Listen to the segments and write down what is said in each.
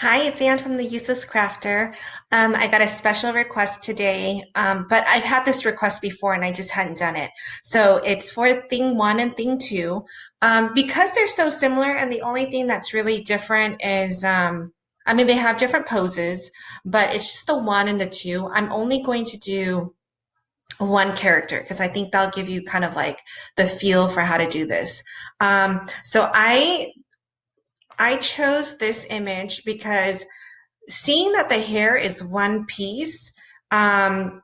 Hi, it's Anne from the Useless Crafter. I got a special request today, but I've had this request before and I just hadn't done it. So it's for thing one and thing two. Because they're so similar, and the only thing that's really different is, I mean, they have different poses, but it's just the one and the two. I'm only going to do one character because I think that'll give you kind of like the feel for how to do this. So I chose this image because seeing that the hair is one piece, um,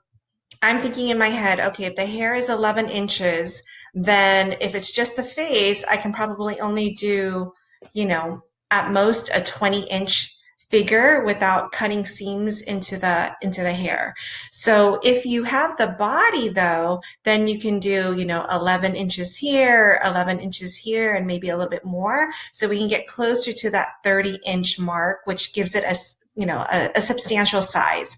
I'm thinking in my head, okay, if the hair is 11 inches, then if it's just the face, I can probably only do, you know, at most a 20-inch figure without cutting seams into the hair. So if you have the body though, then you can do, 11 inches here, 11 inches here, and maybe a little bit more. So we can get closer to that 30-inch mark, which gives it a substantial size.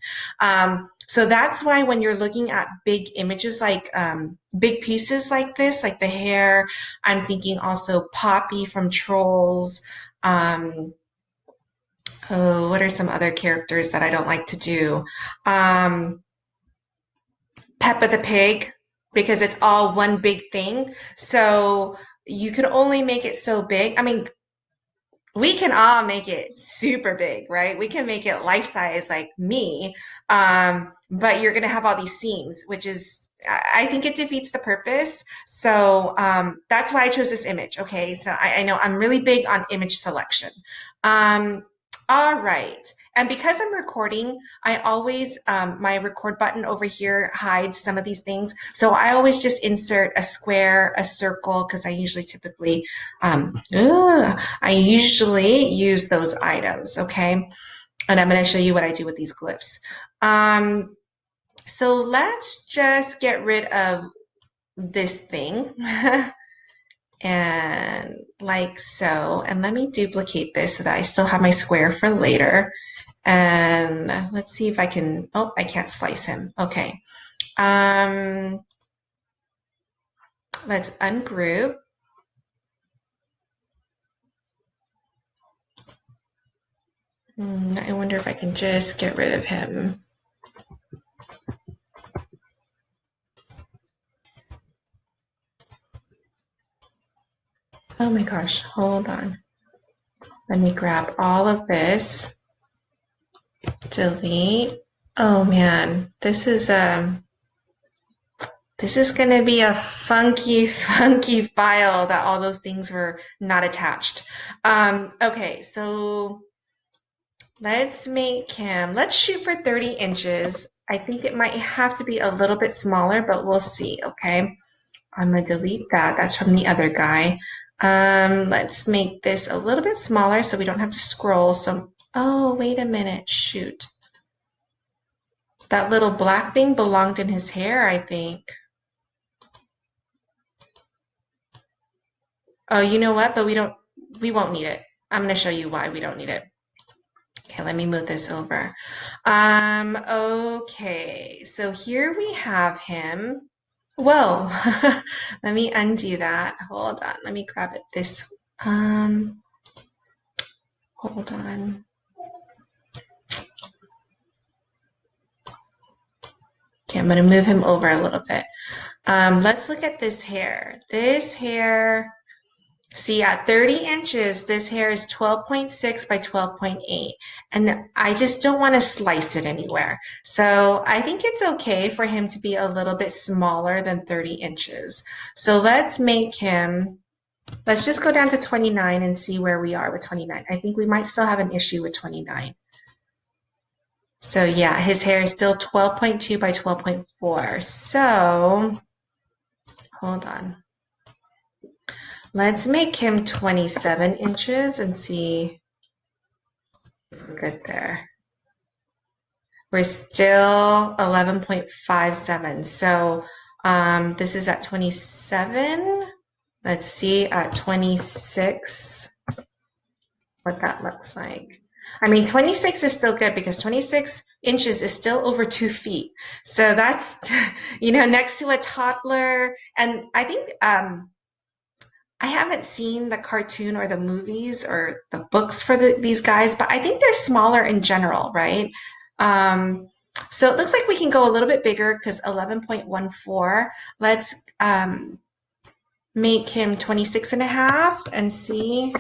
So that's why when you're looking at big images like big pieces like this, like the hair, I'm thinking also Poppy from Trolls. Um, oh, what are some other characters that I don't like to do? Um, Peppa the Pig, because it's all one big thing. So you can only make it so big. I mean, we can all make it super big, right? We can make it life size like me, but you're going to have all these seams, which is, I think it defeats the purpose. So that's why I chose this image. Okay, so I know I'm really big on image selection. Um, all right. And because I'm recording, I always, my record button over here hides some of these things. So I always just insert a square, a circle, because I usually use those items, okay? And I'm going to show you what I do with these glyphs. Um, so let's just get rid of this thing and like so. And let me duplicate this so that I still have my square for later. And let's see if I can, oh, I can't slice him. Okay. Um, let's ungroup. I wonder if I can just get rid of him. Oh my gosh, hold on. Let me grab all of this. Delete. Oh man, this is gonna be a funky, funky file that all those things were not attached. Okay, so let's shoot for 30 inches. I think it might have to be a little bit smaller, but we'll see, okay? I'm gonna delete that. That's from the other guy. Let's make this a little bit smaller so we don't have to scroll. So, oh, wait a minute, shoot. That little black thing belonged in his hair, I think. Oh, you know what? But we won't need it. I'm going to show you why we don't need it. Okay, let me move this over. Okay, so here we have him. Whoa, let me undo that. Hold on, let me grab it this, hold on. Okay, I'm going to move him over a little bit. Let's look at this hair. This hair, see at 30 inches, this hair is 12.6 by 12.8. And I just don't want to slice it anywhere. So I think it's okay for him to be a little bit smaller than 30 inches. So let's just go down to 29 and see where we are with 29. I think we might still have an issue with 29. So yeah, his hair is still 12.2 by 12.4. So hold on. Let's make him 27 inches and see if we're good there. We're still 11.57. So this is at 27. Let's see at 26 what that looks like. I mean, 26 is still good because 26 inches is still over 2 feet. So that's, next to a toddler. And I think I haven't seen the cartoon or the movies or the books for these guys, but I think they're smaller in general, right? Um, so it looks like we can go a little bit bigger because 11.14. Let's make him 26 and a half and see,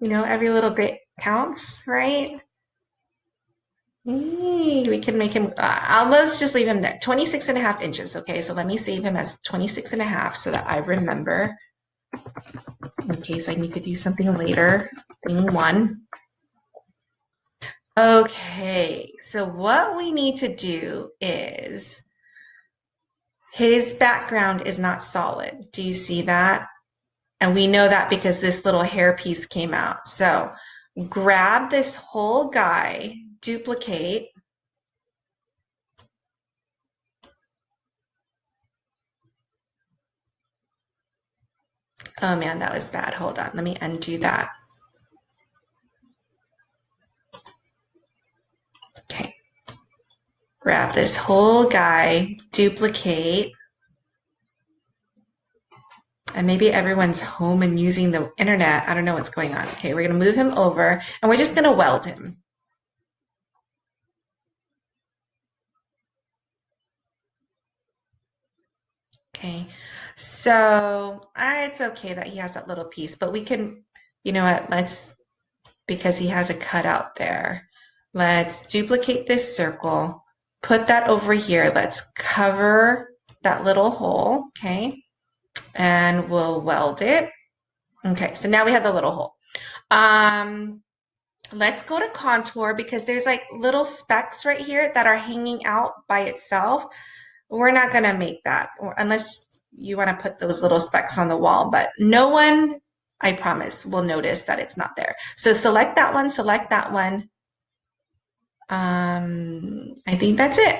every little bit counts, right? We can make him, let's just leave him there, 26 and a half inches. Okay, so let me save him as 26 and a half so that I remember in case I need to do something later. Thing one. Okay, so what we need to do is his background is not solid. Do you see that? And we know that because this little hair piece came out. So grab this whole guy, duplicate. Oh man, that was bad. Hold on, let me undo that. Okay, grab this whole guy, duplicate. And maybe everyone's home and using the internet. I don't know what's going on. Okay, we're going to move him over and we're just going to weld him. Okay, so it's okay that he has that little piece, but we can, you know what, because he has a cutout there, let's duplicate this circle, put that over here. Let's cover that little hole, okay, and we'll weld it. Okay, so now we have the little hole. Let's go to contour because there's like little specks right here that are hanging out by itself. We're not going to make that unless you want to put those little specks on the wall, but no one, I promise, will notice that it's not there. So select that one, select that one. I think that's it.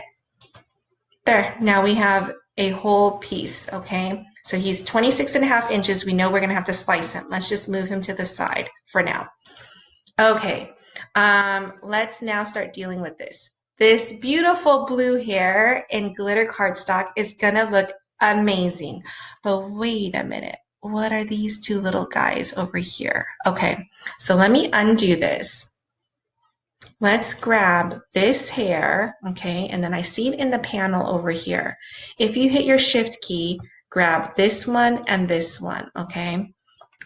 There, now we have a whole piece, okay? So he's 26 and a half inches. We know we're going to have to slice him. Let's just move him to the side for now. Okay, let's now start dealing with this. This beautiful blue hair in glitter cardstock is gonna look amazing. But wait a minute, what are these two little guys over here? Okay, so let me undo this. Let's grab this hair, okay, and then I see it in the panel over here. If you hit your shift key, grab this one and this one, okay?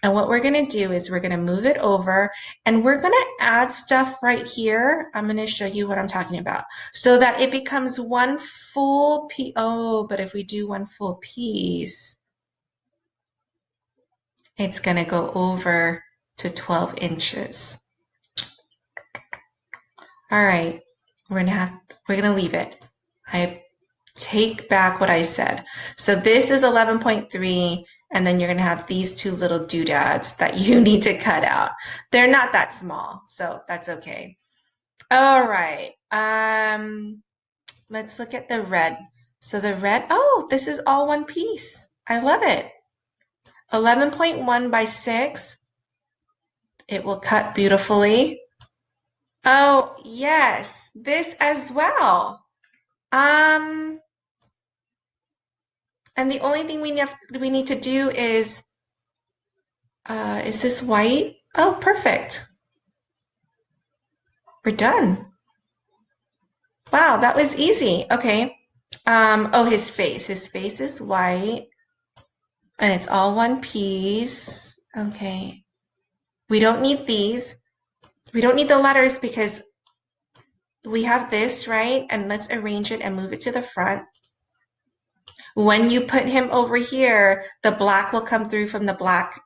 And what we're going to do is we're going to move it over and we're going to add stuff right here. I'm going to show you what I'm talking about so that it becomes one full piece. Oh, but if we do one full piece, it's going to go over to 12 inches. All right, we're going to leave it. I take back what I said. So this is 11.3. And then you're going to have these two little doodads that you need to cut out. They're not that small, so that's okay. All right. Let's look at the red. So the red, oh, this is all one piece. I love it. 11.1 by 6. It will cut beautifully. Oh, yes, this as well. And the only thing we need to do is this white? Oh, perfect. We're done. Wow, that was easy. Okay. Oh, his face. His face is white and it's all one piece. Okay. We don't need these. We don't need the letters because we have this, right? And let's arrange it and move it to the front. When you put him over here, the black will come through from the black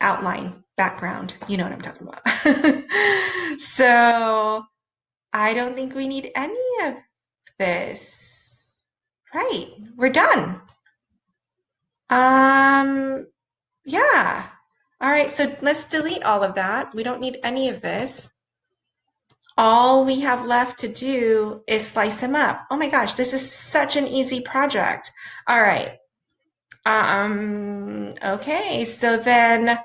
outline background. You know what I'm talking about. So I don't think we need any of this. Right, we're done. Yeah. All right, so let's delete all of that. We don't need any of this. All we have left to do is slice him up. Oh my gosh, this is such an easy project. All right. Okay, so then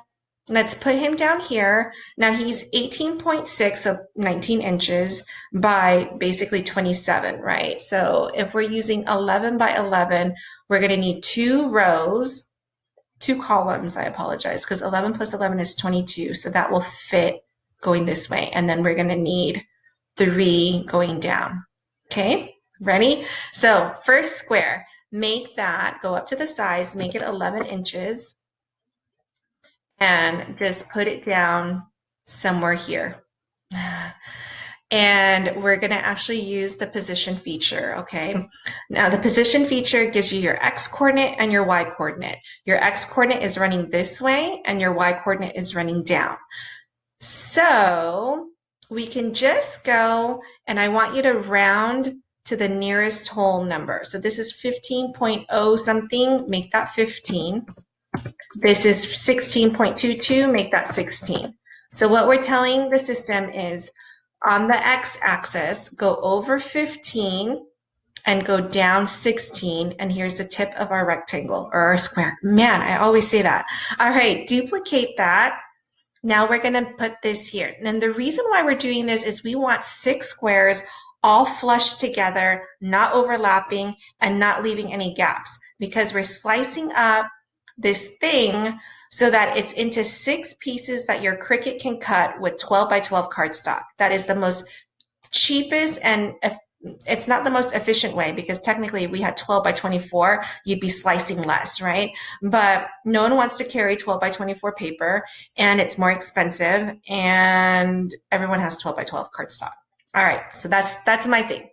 let's put him down here. Now he's 18.6, so 19 inches by basically 27, right? So if we're using 11 by 11, we're going to need 2 rows. two columns, I apologize, because 11 plus 11 is 22. So that will fit going this way. And then we're going to need 3 going down. Okay, ready? So first square, make that, go up to the size, make it 11 inches, and just put it down somewhere here. And we're going to actually use the position feature, okay? Now, the position feature gives you your X coordinate and your Y coordinate. Your X coordinate is running this way, and your Y coordinate is running down. So we can just go, and I want you to round to the nearest whole number. So this is 15.0 something, make that 15. This is 16.22, make that 16. So what we're telling the system is on the x-axis, go over 15 and go down 16. And here's the tip of our rectangle or our square. Man, I always say that. All right, duplicate that. Now we're going to put this here. And the reason why we're doing this is we want 6 squares all flushed together, not overlapping, and not leaving any gaps, because we're slicing up this thing so that it's into 6 pieces that your Cricut can cut with 12 by 12 cardstock. That is the most cheapest, and it's not the most efficient way, because technically if we had 12 by 24, you'd be slicing less, right? But no one wants to carry 12 by 24 paper, and it's more expensive, and everyone has 12 by 12 cardstock. All right, so that's my thing.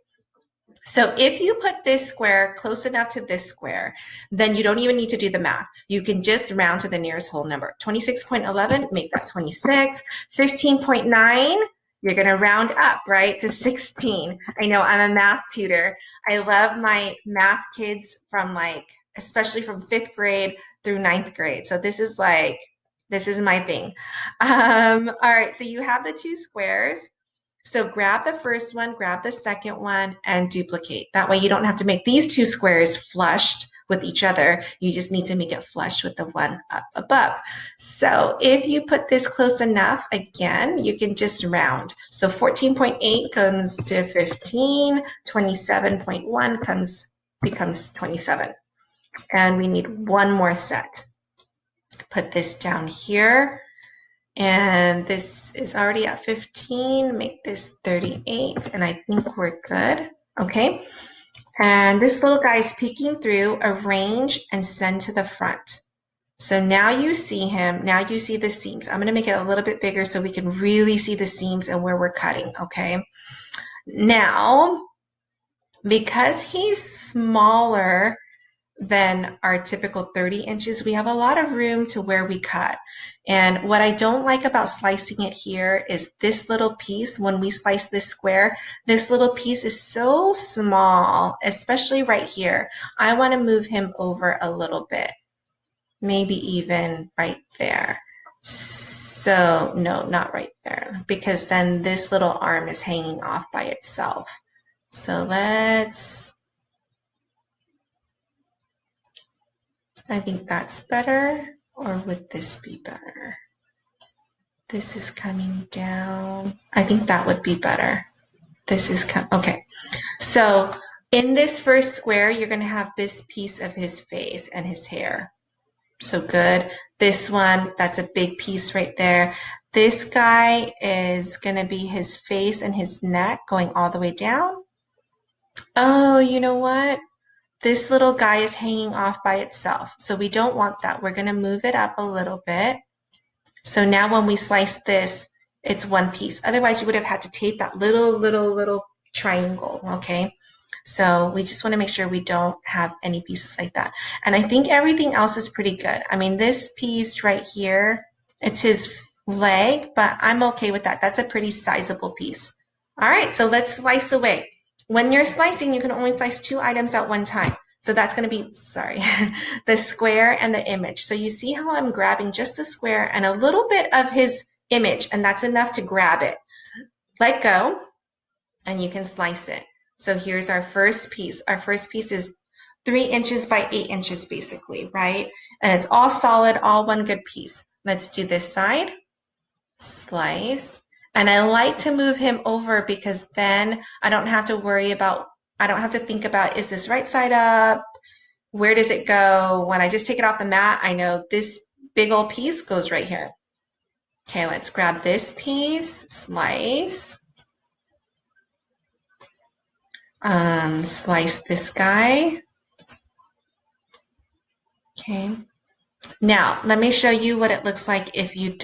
So if you put this square close enough to this square, then you don't even need to do the math. You can just round to the nearest whole number. 26.11, make that 26. 15.9, you're going to round up, right, to 16. I know, I'm a math tutor. I love my math kids from especially from 5th grade through 9th grade. So this is my thing. All right, so you have the 2 squares. So grab the first one, grab the second one, and duplicate. That way you don't have to make these 2 squares flushed with each other. You just need to make it flush with the one up above. So if you put this close enough, again, you can just round. So 14.8 comes to 15, 27.1 becomes 27. And we need one more set. Put this down here. And this is already at 15, make this 38, and I think we're good, okay? And this little guy is peeking through, arrange and send to the front. So now you see him, now you see the seams. I'm gonna make it a little bit bigger so we can really see the seams and where we're cutting, okay? Now, because he's smaller than our typical 30 inches, we have a lot of room to where we cut. And what I don't like about slicing it here is this little piece. When we slice this square, this little piece is so small, especially right here. I want to move him over a little bit, maybe even right there. So no, not right there, because then this little arm is hanging off by itself. So I think that's better, or would this be better? This is coming down. I think that would be better. This is okay. So in this first square, you're going to have this piece of his face and his hair. So good. This one, that's a big piece right there. This guy is going to be his face and his neck going all the way down. Oh, you know what? This little guy is hanging off by itself. So we don't want that. We're going to move it up a little bit. So now when we slice this, it's one piece. Otherwise, you would have had to tape that little triangle, okay? So we just want to make sure we don't have any pieces like that. And I think everything else is pretty good. I mean, this piece right here, it's his leg, but I'm okay with that. That's a pretty sizable piece. All right, so let's slice away. When you're slicing, you can only slice 2 items at one time. So that's going to be, sorry, the square and the image. So you see how I'm grabbing just the square and a little bit of his image, and that's enough to grab it. Let go, and you can slice it. So here's our first piece. Our first piece is 3 inches by 8 inches, basically, right? And it's all solid, all one good piece. Let's do this side. Slice. And I like to move him over because then I don't have to think about, is this right side up? Where does it go? When I just take it off the mat, I know this big old piece goes right here. Okay, let's grab this piece, slice. Slice this guy. Okay. Now, let me show you what it looks like if you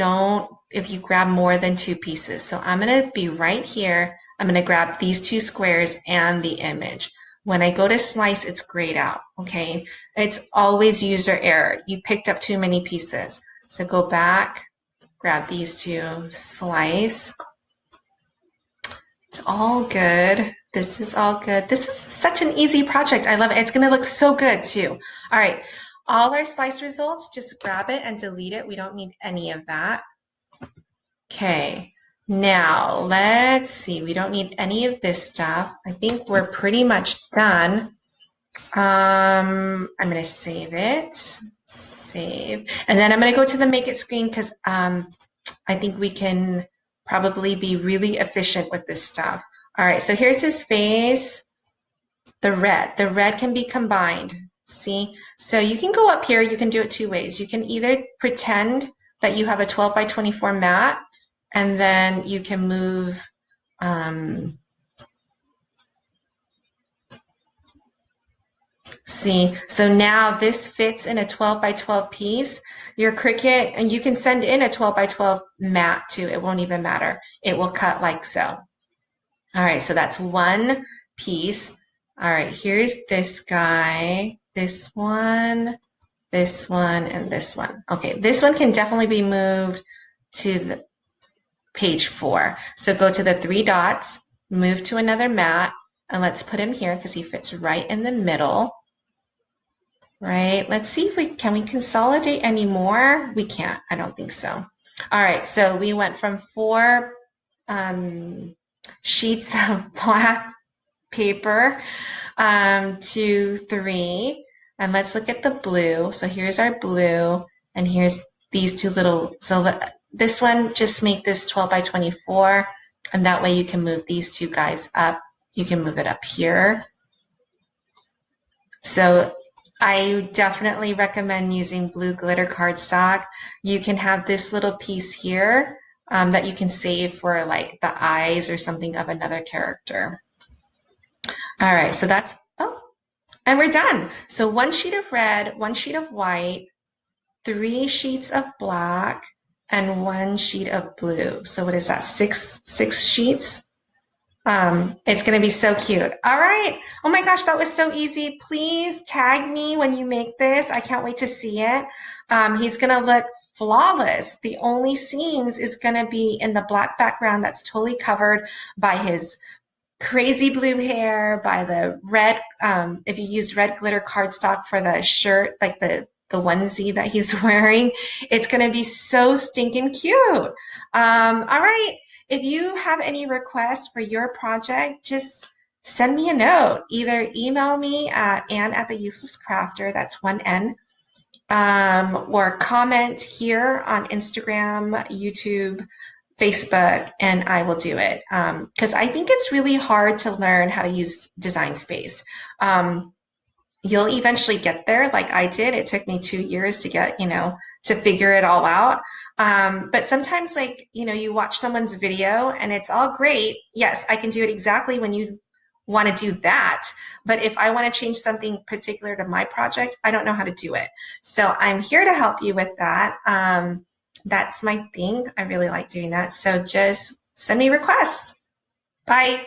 grab more than two pieces. So I'm going to be right here. I'm going to grab these two squares and the image. When I go to slice, it's grayed out, okay? It's always user error. You picked up too many pieces. So go back, grab these two, slice. It's all good. This is all good. This is such an easy project. I love it. It's going to look so good too. All right. All our slice results, just grab it and delete it. We don't need any of that. Okay. Now, let's see. We don't need any of this stuff. I think we're pretty much done. I'm going to save it. Save. And then I'm going to go to the make it screen because I think we can probably be really efficient with this stuff. All right, so here's his face, the red. The red can be combined, see? So you can go up here, you can do it two ways. You can either pretend that you have a 12 by 24 mat, and then you can move, see, so now this fits in a 12 by 12 piece. Your Cricut, and you can send in a 12 by 12 mat too. It won't even matter. It will cut like so. All right, so that's one piece. All right, here's this guy, this one, and this one. Okay, this one can definitely be moved to the page 4. So go to the 3 dots, move to another mat, and let's put him here because he fits right in the middle. Right, let's see if we can consolidate any more. We can't, I don't think so. All right, so we went from 4 sheets of black paper to 3. And let's look at the blue. So here's our blue, and here's these two little, so this one, just make this 12 by 24, and that way you can move these two guys up. You can move it up here. So I definitely recommend using blue glitter cardstock. You can have this little piece here that you can save for like the eyes or something of another character. All right, so that's, oh, and we're done. So 1 sheet of red, 1 sheet of white, 3 sheets of black, and 1 sheet of blue. So what is that, six sheets? It's going to be so cute. All right. Oh my gosh, that was so easy. Please tag me when you make this. I can't wait to see it. He's going to look flawless. The only seams is going to be in the black background that's totally covered by his crazy blue hair, by the red, if you use red glitter cardstock for the shirt, like the onesie that he's wearing, it's going to be so stinking cute. All right. If you have any requests for your project, just send me a note. Either email me at Ann@theuselesscrafter, that's one N, or comment here on Instagram, YouTube, Facebook, and I will do it. Because I think it's really hard to learn how to use Design Space. You'll eventually get there like I did. It took me 2 years to get, to figure it all out. But sometimes like, you watch someone's video and it's all great. Yes, I can do it exactly when you want to do that. But if I want to change something particular to my project, I don't know how to do it. So I'm here to help you with that. That's my thing. I really like doing that. So just send me requests. Bye.